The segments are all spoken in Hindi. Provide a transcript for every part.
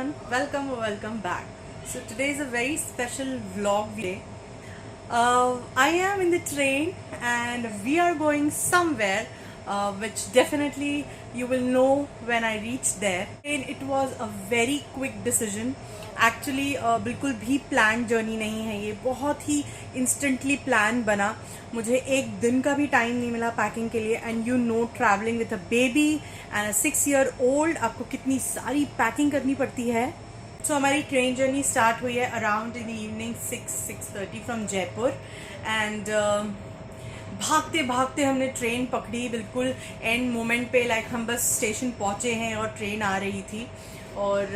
everyone, welcome or welcome back. So today is a very special vlog day. I am in the train and we are going somewhere which definitely you will know when I reach there. And it was a very quick decision. Actually बिल्कुल भी प्लान जर्नी नहीं है ये, बहुत ही इंस्टेंटली प्लान बना. मुझे एक दिन का भी टाइम नहीं मिला पैकिंग के लिए. And you know, travelling with a baby and a 6-year-old, आपको कितनी सारी पैकिंग करनी पड़ती है. सो हमारी ट्रेन जर्नी स्टार्ट हुई है around in the evening 6-6:30 from Jaipur. And भागते भागते हमने ट्रेन पकड़ी बिल्कुल एंड मोमेंट पे. लाइक हम बस स्टेशन पहुंचे हैं और ट्रेन आ रही थी और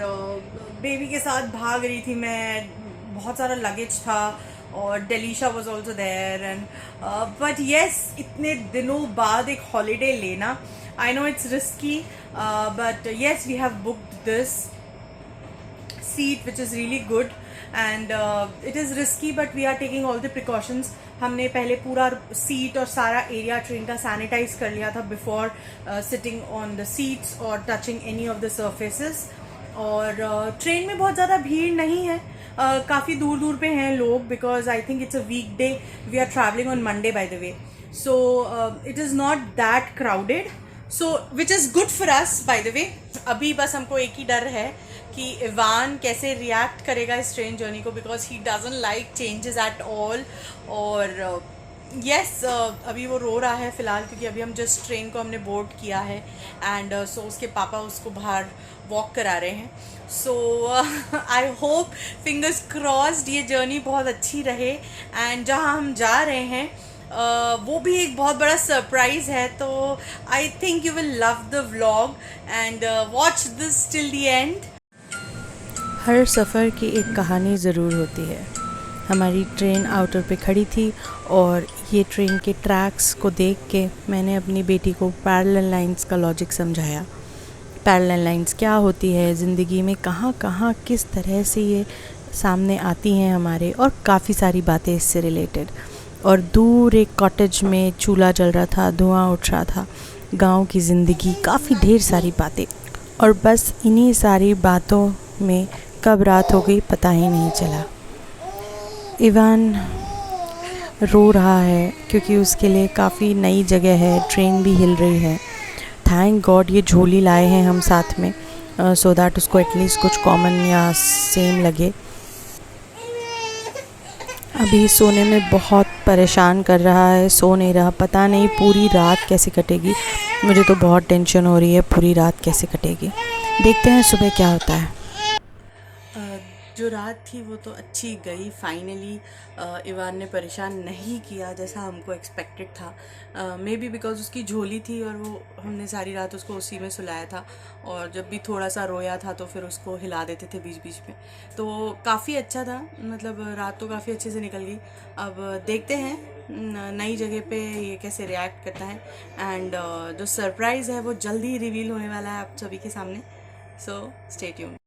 बेबी के साथ भाग रही थी मैं. बहुत सारा लगेज था और Delisha was also there. And but yes, इतने दिनों बाद एक हॉलीडे लेना, I know it's risky, but yes we have booked this seat which is really good and it is risky but we are taking all the precautions. हमने पहले पूरा सीट और सारा एरिया ट्रेन का सैनिटाइज कर लिया था before sitting on the seats और touching any of the surfaces. और ट्रेन में बहुत ज़्यादा भीड़ नहीं है, काफ़ी दूर दूर पे हैं लोग because I think it's a weekday. We are travelling on Monday by the way, so it is not that crowded, so which is good for us by the way. अभी बस हमको एक ही डर है कि इवान कैसे रिएक्ट करेगा इस ट्रेन जर्नी को because he doesn't like changes at all. और येस, अभी वो रो रहा है फ़िलहाल क्योंकि अभी हम जस्ट ट्रेन को हमने बोर्ड किया है एंड सो उसके पापा उसको बाहर वॉक करा रहे हैं. सो आई होप, फिंगर्स क्रॉस्ड, ये जर्नी बहुत अच्छी रहे. एंड जहाँ हम जा रहे हैं वो भी एक बहुत बड़ा सरप्राइज़ है. तो I think you will love the vlog and watch this till the end. हर सफ़र की एक कहानी ज़रूर होती है. हमारी ट्रेन आउटर पे खड़ी थी और ये ट्रेन के ट्रैक्स को देख के मैंने अपनी बेटी को पैरेलल लाइंस का लॉजिक समझाया. पैरेलल लाइंस क्या होती है ज़िंदगी में, कहाँ कहाँ किस तरह से ये सामने आती हैं हमारे, और काफ़ी सारी बातें इससे रिलेटेड. और दूर एक कॉटेज में चूल्हा जल रहा था, धुआं उठ रहा था, गांव की ज़िंदगी, काफ़ी ढेर सारी बातें. और बस इन्हीं सारी बातों में कब रात हो गई पता ही नहीं चला. इवान रो रहा है क्योंकि उसके लिए काफ़ी नई जगह है, ट्रेन भी हिल रही है. थैंक गॉड ये झोली लाए हैं हम साथ में सो दैट उसको एटलीस्ट कुछ कॉमन या सेम लगे. अभी सोने में बहुत परेशान कर रहा है, सो नहीं रहा. पता नहीं पूरी रात कैसे कटेगी. मुझे तो बहुत टेंशन हो रही है पूरी रात कैसे कटेगी. देखते हैं सुबह क्या होता है. जो रात थी वो तो अच्छी गई फाइनली. इवान ने परेशान नहीं किया जैसा हमको एक्सपेक्टेड था. मे बी बिकॉज उसकी झोली थी और वो हमने सारी रात उसको उसी में सुलाया था और जब भी थोड़ा सा रोया था तो फिर उसको हिला देते थे बीच बीच में. तो काफ़ी अच्छा था, मतलब रात तो काफ़ी अच्छे से निकल गई. अब देखते हैं नई जगह पे ये कैसे रिएक्ट करता है. एंड जो सरप्राइज़ है वो जल्दी ही रिवील होने वाला है आप सभी के सामने. So stay tuned.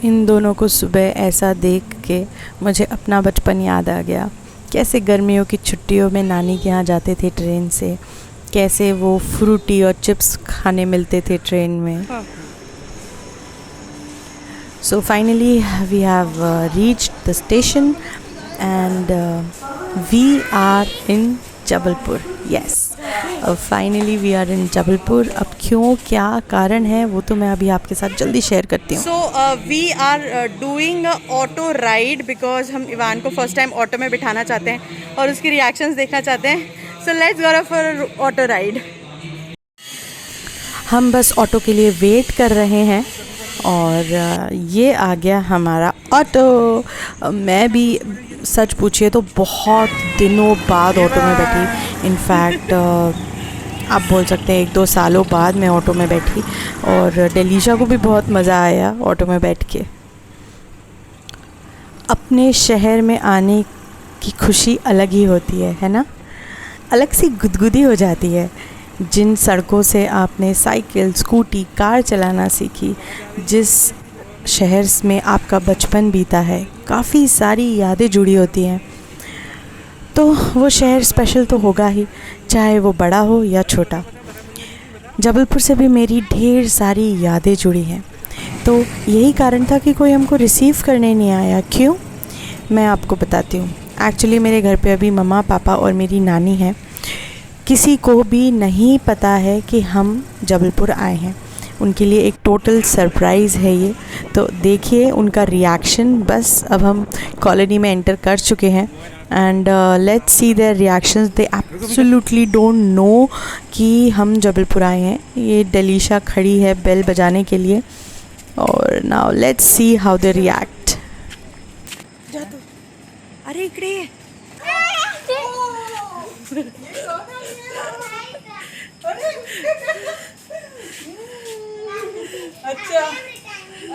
इन दोनों को सुबह ऐसा देख के मुझे अपना बचपन याद आ गया. कैसे गर्मियों की छुट्टियों में नानी के यहाँ जाते थे ट्रेन से, कैसे वो फ्रूटी और चिप्स खाने मिलते थे ट्रेन में. So finally we have reached the station and we are in Jabalpur. Yes, finally we are in Jabalpur. अब क्यों, क्या कारण है, वो तो मैं अभी आपके साथ जल्दी शेयर करती हूँ. So we are doing auto ride because हम इवान को फर्स्ट टाइम ऑटो में बिठाना चाहते हैं और उसकी रिएक्शंस देखना चाहते हैं. So let's go for auto ride. हम बस ऑटो के लिए वेट कर रहे हैं और ये आ गया हमारा ऑटो. मैं भी सच पूछिए तो बहुत दिनों बाद ऑटो में बैठी. इनफैक्ट आप बोल सकते हैं 1-2 सालों बाद मैं ऑटो में बैठी और डेलीशा को भी बहुत मज़ा आया ऑटो में बैठ के. अपने शहर में आने की खुशी अलग ही होती है ना. अलग सी गुदगुदी हो जाती है. जिन सड़कों से आपने साइकिल, स्कूटी, कार चलाना सीखी, जिस शहर में आपका बचपन बीता है, काफ़ी सारी यादें जुड़ी होती हैं. तो वो शहर स्पेशल तो होगा ही, चाहे वो बड़ा हो या छोटा. जबलपुर से भी मेरी ढेर सारी यादें जुड़ी हैं. तो यही कारण था कि कोई हमको रिसीव करने नहीं आया। क्यों? मैं आपको बताती हूँ। एक्चुअली मेरे घर पे अभी मम्मा पापा और मेरी नानी है। किसी को भी नहीं पता है कि हम जबलपुर आए हैं। उनके लिए एक टोटल सरप्राइज़ है ये। तो देखिए उनका रिएक्शन। बस अब हम कॉलोनी में एंटर कर चुके हैं and let's see there reactions. They absolutely don't know कि हम जबलपुर आए हैं। ये डलीशा खड़ी है बेल बजाने के लिए और now let's see how they react. अरे इकडे ये.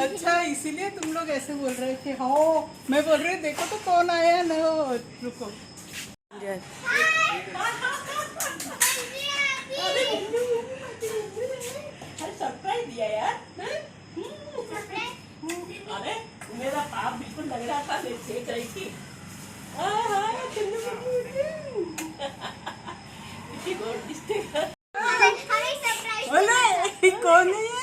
अच्छा इसीलिए तुम लोग ऐसे बोल रहे थे. हो मैं बोल रही देखो तो कौन आया ना. रुको सरप्राइज दिया यार. अरे मेरा पाप बिल्कुल लग रहा था. देख रही थी. कौन है?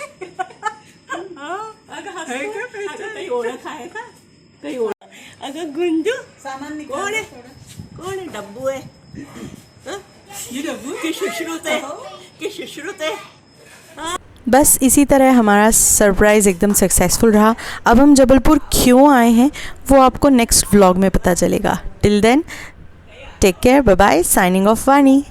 काही ओळख आहे का? काही ओळख. अगं गुंजू सामान कोण आहे? कोण आहे? डब्बू आहे. ये डब्बू की सुश्रुत है. की सुश्रुत है. बस इसी तरह हमारा सरप्राइज़ एकदम सक्सेसफुल रहा। अब हम जबलपुर क्यों आए हैं वो आपको नेक्स्ट व्लॉग में पता चलेगा। Till then take care, bye bye, signing off वानी।